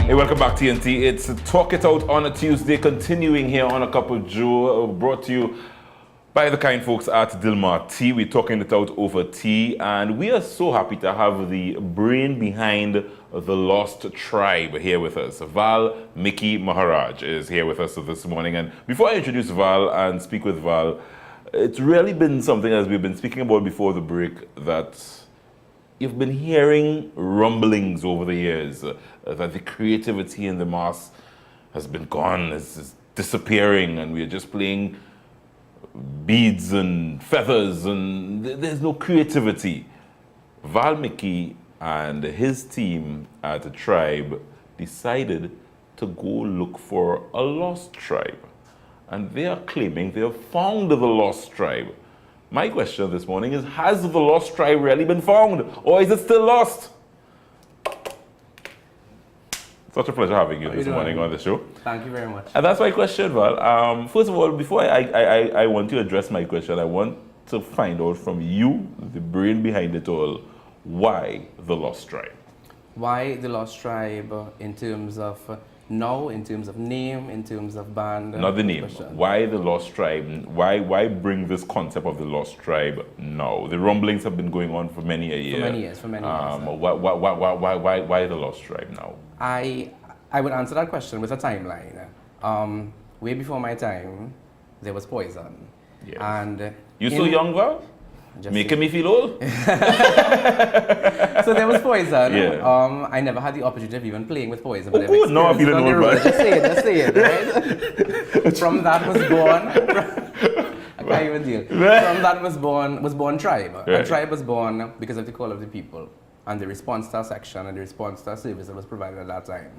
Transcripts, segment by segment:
Hey, welcome back, TNT. It's Talk It Out on a Tuesday, continuing here on A Cup of Joe, brought to you by the kind folks at Dilmar Tea. We're talking it out over tea, and we are so happy to have the brain behind the Lost Tribe here with us. Valmiki Maharaj is here with us this morning. And before I introduce Val and speak with Val, it's really been something, as we've been speaking about before the break, that you've been hearing rumblings over the years that the creativity in the mass has been gone, is disappearing, and we're just playing beads and feathers, and there's no creativity. Valmiki and his team at the tribe decided to go look for a lost tribe. And they are claiming they have found the lost tribe. My question this morning is, has the lost tribe really been found, or is it still lost? Such a pleasure having you this morning on the show. Thank you very much. And that's my question, Val. First of all, before I want to address my question, I want to find out from you, the brain behind it all, why the lost tribe? Why the lost tribe in terms of now, in terms of name, in terms of band? Not the name. Question. Why the lost tribe? Why bring this concept of the lost tribe now? The rumblings have been going on for many a year. For many years. Why the lost tribe now? I would answer that question with a timeline. Way before my time, there was poison. Yes. And you so young, Val? Making me feel old. So there was poison. Yeah. I never had the opportunity of even playing with poison. But no, I'm feeling old, man. Just say it, right? From that was born. I can't even deal. From that was born tribe. Right. And tribe was born because of the call of the people and the response to our section and the response to our service that was provided at that time.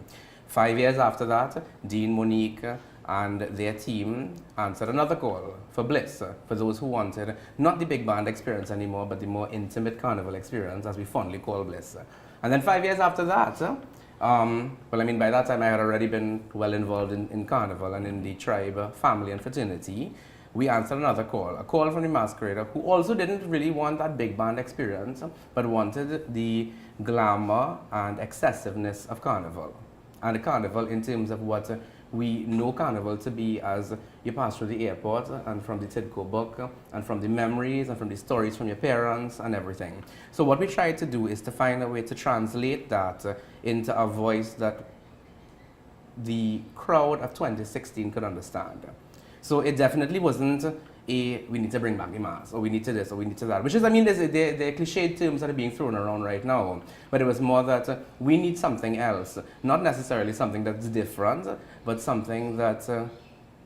5 years after that, Dean, Monique, and their team answered another call for Bliss, for those who wanted not the big band experience anymore, but the more intimate carnival experience, as we fondly call Bliss. And then 5 years after that, by that time I had already been well involved in carnival and in the tribe, family and fraternity. We answered another call, a call from the masquerader who also didn't really want that big band experience, but wanted the glamour and excessiveness of carnival. And the carnival in terms of what we know carnival to be, as you pass through the airport and from the Tidco book and from the memories and from the stories from your parents and everything. So what we tried to do is to find a way to translate that into a voice that the crowd of 2016 could understand. So it definitely wasn't we need to bring back the mass, or we need to this, or we need to that, which is, they're cliched terms that are being thrown around right now, but it was more that we need something else, not necessarily something that's different, but something that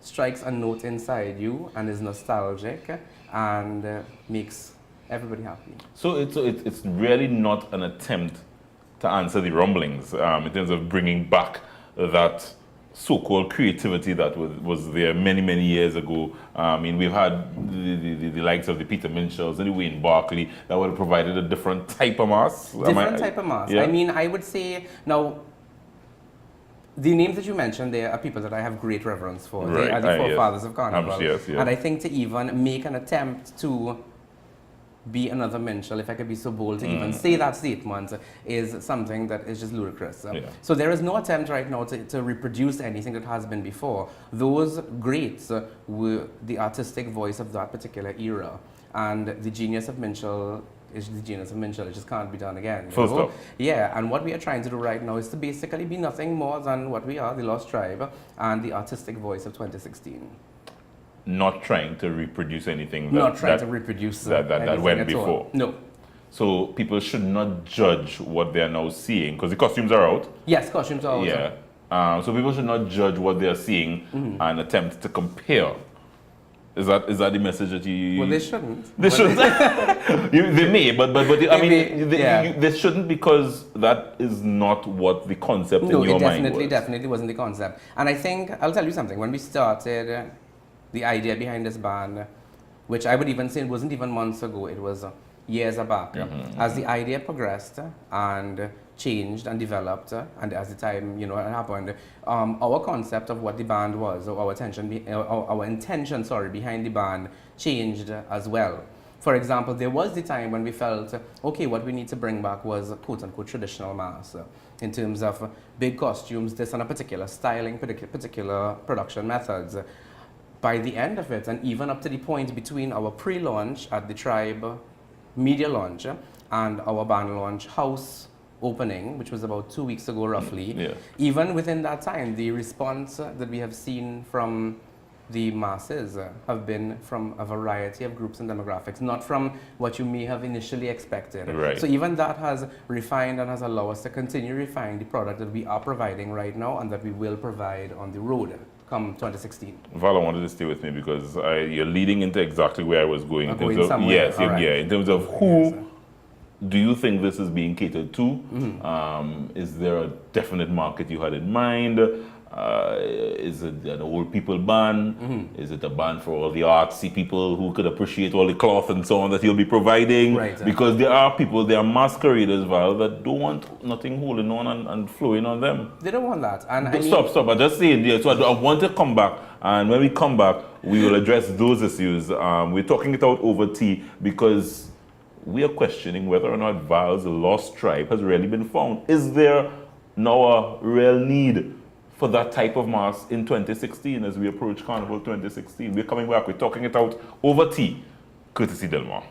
strikes a note inside you and is nostalgic and makes everybody happy. So it's really not an attempt to answer the rumblings in terms of bringing back that so-called creativity that was there many years ago. We've had the likes of the Peter Minchells and the Wayne Barkley that would have provided a different type of mass. Type of mass. Yeah. I would say, now, the names that you mentioned there are people that I have great reverence for. Right. They are the forefathers of carnival. Yes. And I think to even make an attempt to be another Minchell, if I could be so bold to even say that statement, is something that is just ludicrous. So there is no attempt right now to reproduce anything that has been before. Those greats were the artistic voice of that particular era, and the genius of Minchell is the genius of Minchell. It just can't be done again. Full stop. Yeah, and what we are trying to do right now is to basically be nothing more than what we are, the Lost Tribe, and the artistic voice of 2016. Not trying to reproduce anything that went before. No. So people should not judge what they are now seeing, because the costumes are out. Yes, costumes are out. Yeah. So people should not judge what they are seeing and attempt to compare. Is that the message that you? Well, they shouldn't. They shouldn't. They may, but they shouldn't, because that is not what the concept in your mind was. No, it definitely wasn't the concept. And I think I'll tell you something. When we started, the idea behind this band, which I would even say it wasn't even months ago, it was years back. As the idea progressed and changed and developed, and as the time happened, our concept of what the band was, or our intention behind the band changed as well. For example, there was the time when we felt, okay, what we need to bring back was a quote-unquote traditional mass in terms of big costumes, this and a particular styling, particular production methods. By the end of it, and even up to the point between our pre-launch at the Tribe media launch and our band launch house opening, which was about 2 weeks ago roughly, Yeah. even within that time, the response that we have seen from the masses have been from a variety of groups and demographics, not from what you may have initially expected. Right. So even that has refined and has allowed us to continue refining the product that we are providing right now and that we will provide on the road come 2016. Val, I wanted to stay with me because you're leading into exactly where I was going. In terms of, somewhere. yes, All right. yeah. In terms of who Yes, do you think this is being catered to? Mm-hmm. Is there a definite market you had in mind? Is it an old people band? Mm-hmm. Is it a band for all the artsy people who could appreciate all the cloth and so on that you'll be providing? Right. Because there are people, there are masqueraders, Val, that don't want nothing holding on and flowing on them. They don't want that. And I mean, Stop. I'm just saying, yeah, so I want to come back, and when we come back, we will address those issues. We're talking it out over tea because we are questioning whether or not Val's lost tribe has really been found. Is there now a real need for that type of mass in 2016 as we approach Carnival 2016? We're coming back, we're talking it out over tea, courtesy Delmar.